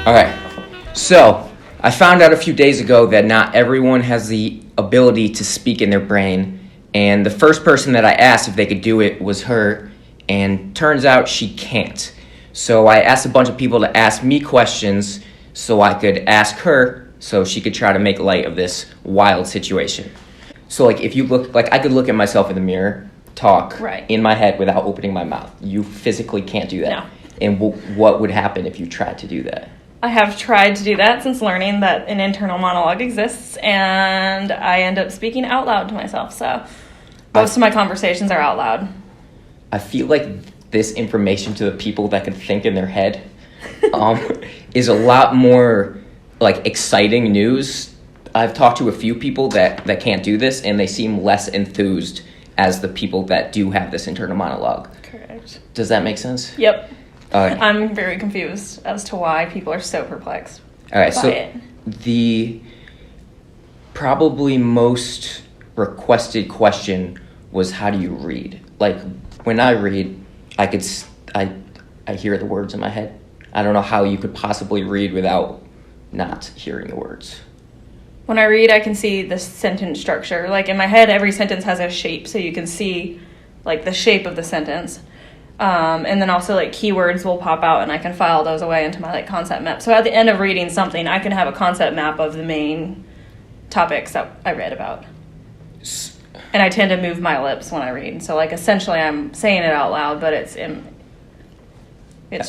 Okay, so I found out a few days ago that not everyone has the ability to speak in their brain, and the first person that I asked if they could do it was her, and turns out she can't. So I asked a bunch of people to ask me questions so I could ask her so she could try to make light of this wild situation. So like if you look, like I could look at myself in the mirror, talk in my head without opening my mouth. You physically can't do that. No. And what would happen if you tried to do that? I have tried to do that since learning that an internal monologue exists, and I end up speaking out loud to myself. So most of my conversations are out loud. I feel like this information to the people that can think in their head is a lot more like exciting news. I've talked to a few people that can't do this, and they seem less enthused as the people that do have this internal monologue. Correct. Does that make sense? Yep. I'm very confused as to why people are so perplexed by so it. The probably most requested question was, how do you read? Like, when I read, I hear the words in my head. I don't know how you could possibly read without not hearing the words. When I read, I can see the sentence structure. Like, in my head, every sentence has a shape, so you can see, like, the shape of the sentence. And then also, like, keywords will pop out, and I can file those away into my, like, concept map. So at the end of reading something, I can have a concept map of the main topics that I read about. And I tend to move my lips when I read. So, like, essentially I'm saying it out loud, but it's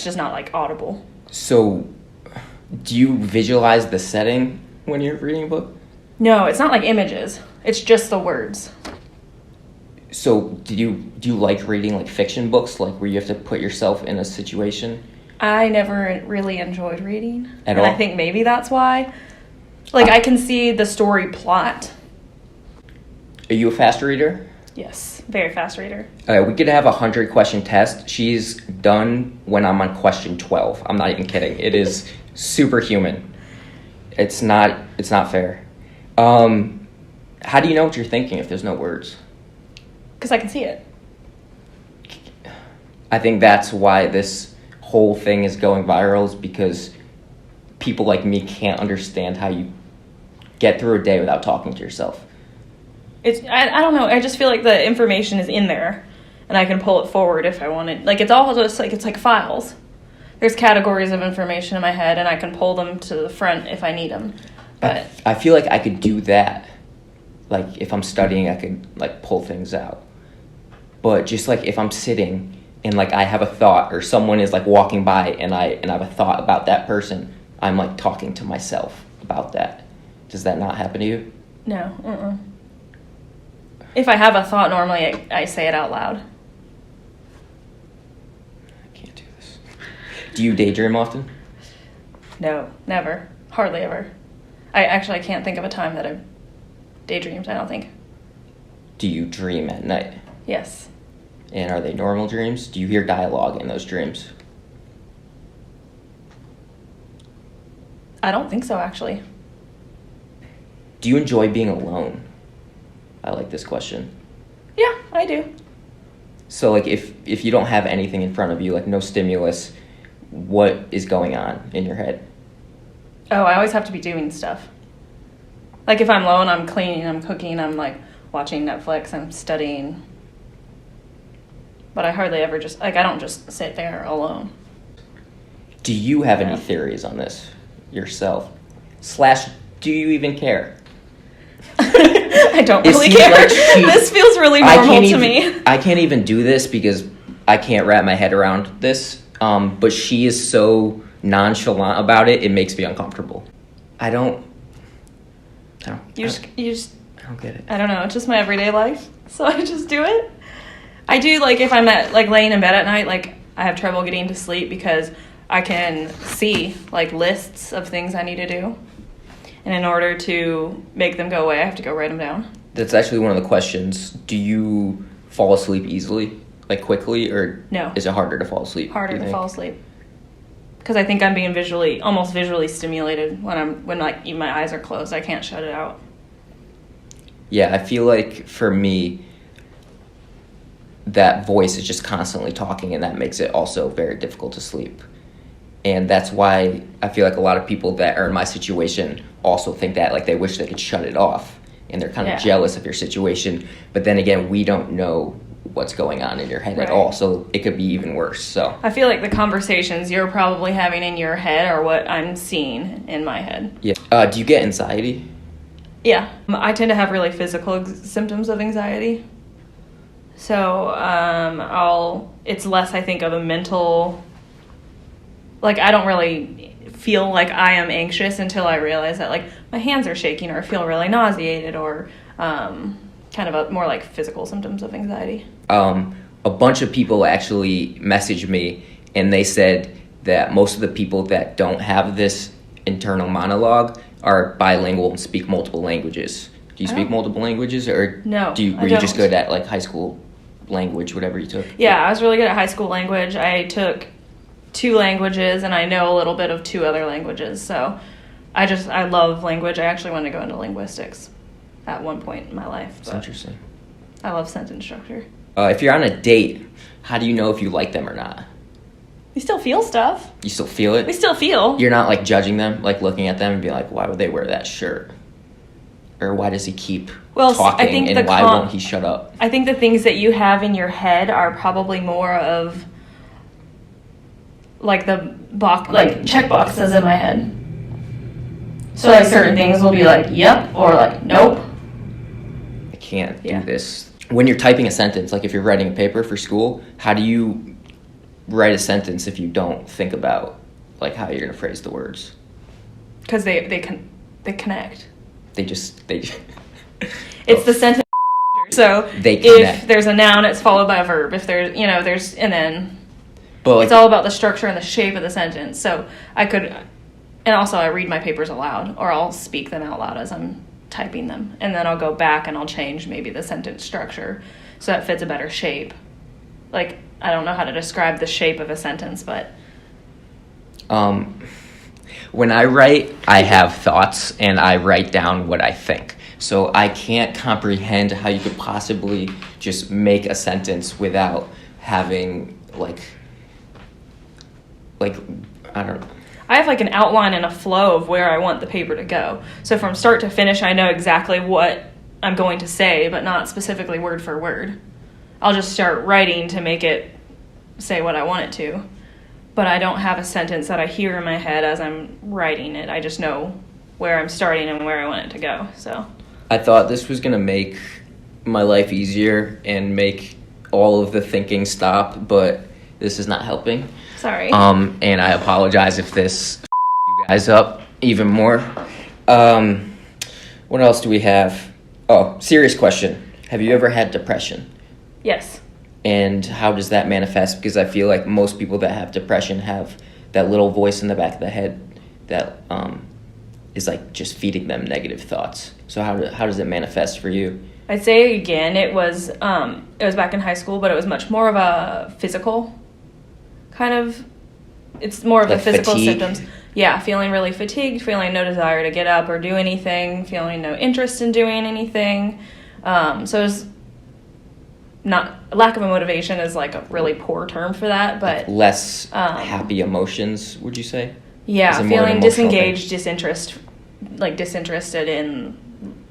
just not, like, audible. So do you visualize the setting when you're reading a book? No, it's not like images. It's just the words. So do you like reading like fiction books, like where you have to put yourself in a situation? I never really enjoyed reading. At all? I think maybe that's why. Like, I can see the story plot. Are you a fast reader? Yes, very fast reader. We could have a 100-question test. She's done when I'm on question 12. I'm not even kidding. It is superhuman. It's not fair. How do you know what you're thinking if there's no words? Because I can see it. I think that's why this whole thing is going viral, is because people like me can't understand how you get through a day without talking to yourself. I don't know. I just feel like the information is in there, and I can pull it forward if I want it. Like, it's all just like, it's like files. There's categories of information in my head, and I can pull them to the front if I need them. But I feel like I could do that. Like, if I'm studying, I could, like, pull things out. But just, like, if I'm sitting and, like, I have a thought, or someone is, like, walking by and I have a thought about that person, I'm, like, talking to myself about that. Does that not happen to you? No. If I have a thought, normally I say it out loud. I can't do this. Do you daydream often? No, never. Hardly ever. I can't think of a time that I've daydreamed, I don't think. Do you dream at night? Yes. And are they normal dreams? Do you hear dialogue in those dreams? I don't think so, actually. Do you enjoy being alone? I like this question. Yeah, I do. So, like, if you don't have anything in front of you, like no stimulus, what is going on in your head? Oh, I always have to be doing stuff. Like, if I'm alone, I'm cleaning, I'm cooking, I'm, like, watching Netflix, I'm studying. But I hardly ever I don't just sit there alone. Do you have any theories on this yourself? / do you even care? I don't really care. Like this feels really normal to me. I can't even do this because I can't wrap my head around this. But she is so nonchalant about it, it makes me uncomfortable. I don't get it. I don't know. It's just my everyday life, so I just do it. I do, like, if I'm laying in bed at night, like, I have trouble getting to sleep because I can see, like, lists of things I need to do. And in order to make them go away, I have to go write them down. That's actually one of the questions. Do you fall asleep easily, like quickly, or no? Is it harder to fall asleep? Harder to fall asleep. Because I think I'm being almost visually stimulated when like even my eyes are closed. I can't shut it out. Yeah, I feel like for me, that voice is just constantly talking, and that makes it also very difficult to sleep. And that's why I feel like a lot of people that are in my situation also think that, like, they wish they could shut it off. And they're kind of jealous of your situation. But then again, we don't know what's going on in your head at all. So it could be even worse. So I feel like the conversations you're probably having in your head are what I'm seeing in my head. Yeah. Do you get anxiety? Yeah. I tend to have really physical symptoms of anxiety. So it's less, I think, of a mental... Like, I don't really feel like I am anxious until I realize that, like, my hands are shaking or I feel really nauseated or kind of more like physical symptoms of anxiety. A bunch of people actually messaged me, and they said that most of the people that don't have this internal monologue are bilingual and speak multiple languages. Do you speak multiple languages, or no? Were you just good at, like, high school language, whatever you took? Yeah, I was really good at high school language. I took 2 languages, and I know a little bit of 2 other languages. So I love language. I actually wanted to go into linguistics at one point in my life. That's interesting. I love sentence structure. If you're on a date, how do you know if you like them or not? You still feel stuff. You still feel it? We still feel. You're not, like, judging them, like, looking at them and be like, why would they wear that shirt? Or why does he keep talking, I think and why won't he shut up? I think the things that you have in your head are probably more of, like, the box, like, check boxes in my head. So, like, certain things will be like, yep, or like, nope. I can't do this. When you're typing a sentence, like if you're writing a paper for school, how do you write a sentence if you don't think about, like, how you're going to phrase the words? Because they connect. It's the sentence. So if there's a noun, it's followed by a verb. If there's, and then it's all about the structure and the shape of the sentence. So and also I read my papers aloud, or I'll speak them out loud as I'm typing them. And then I'll go back and I'll change maybe the sentence structure so that fits a better shape. Like, I don't know how to describe the shape of a sentence, but... When I write, I have thoughts, and I write down what I think. So I can't comprehend how you could possibly just make a sentence without having, like, I don't know. I have, like, an outline and a flow of where I want the paper to go. So from start to finish, I know exactly what I'm going to say, but not specifically word for word. I'll just start writing to make it say what I want it to. But I don't have a sentence that I hear in my head as I'm writing it. I just know where I'm starting and where I want it to go. So I thought this was going to make my life easier and make all of the thinking stop, but this is not helping. Sorry. And I apologize if this you guys up even more. What else do we have? Oh, serious question. Have you ever had depression? Yes. And how does that manifest? Because I feel like most people that have depression have that little voice in the back of the head that is, like, just feeding them negative thoughts. So how does it manifest for you? I'd say, again, it was back in high school, but it was much more of a physical kind of... It's more of, like, the physical fatigue? Symptoms. Yeah, feeling really fatigued, feeling no desire to get up or do anything, feeling no interest in doing anything. So it was... Not lack of a motivation is, like, a really poor term for that, but less happy emotions, would you say? Yeah, feeling disengaged, disinterested in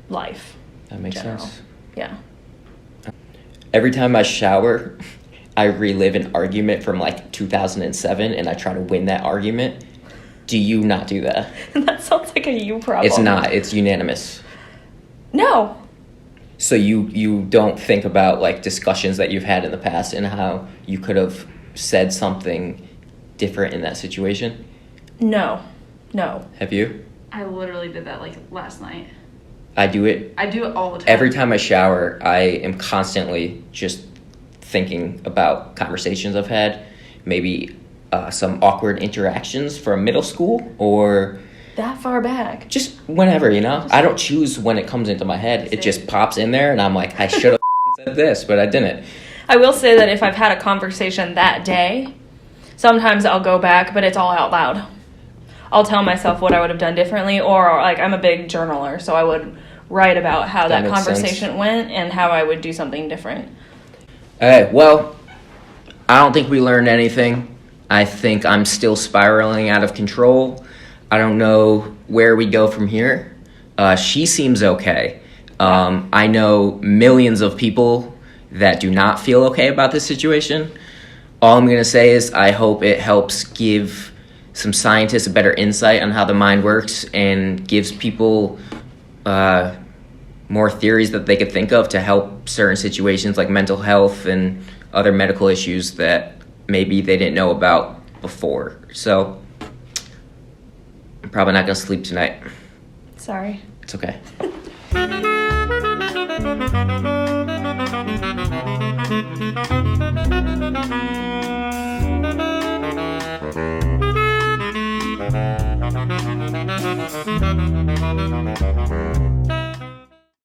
life. That makes sense. Yeah. Every time I shower, I relive an argument from, like, 2007, and I try to win that argument. Do you not do that? That sounds like a you problem. It's not. It's unanimous. No. So you don't think about, like, discussions that you've had in the past and how you could have said something different in that situation? No. Have you? I literally did that, like, last night. I do it all the time. Every time I shower, I am constantly just thinking about conversations I've had, maybe some awkward interactions from middle school, or... That far back? Just whenever, I don't choose when it comes into my head. It just pops in there, and I'm like, I should have said this, but I didn't. I will say that if I've had a conversation that day, sometimes I'll go back, but it's all out loud. I'll tell myself what I would have done differently, or, like, I'm a big journaler, so I would write about how that conversation went and how I would do something different. Well, I don't think we learned anything. I think I'm still spiraling out of control. I don't know where we go from here. She seems okay. I know millions of people that do not feel okay about this situation. All I'm going to say is I hope it helps give some scientists a better insight on how the mind works and gives people more theories that they could think of to help certain situations like mental health and other medical issues that maybe they didn't know about before. So I'm probably not going to sleep tonight. Sorry. It's okay.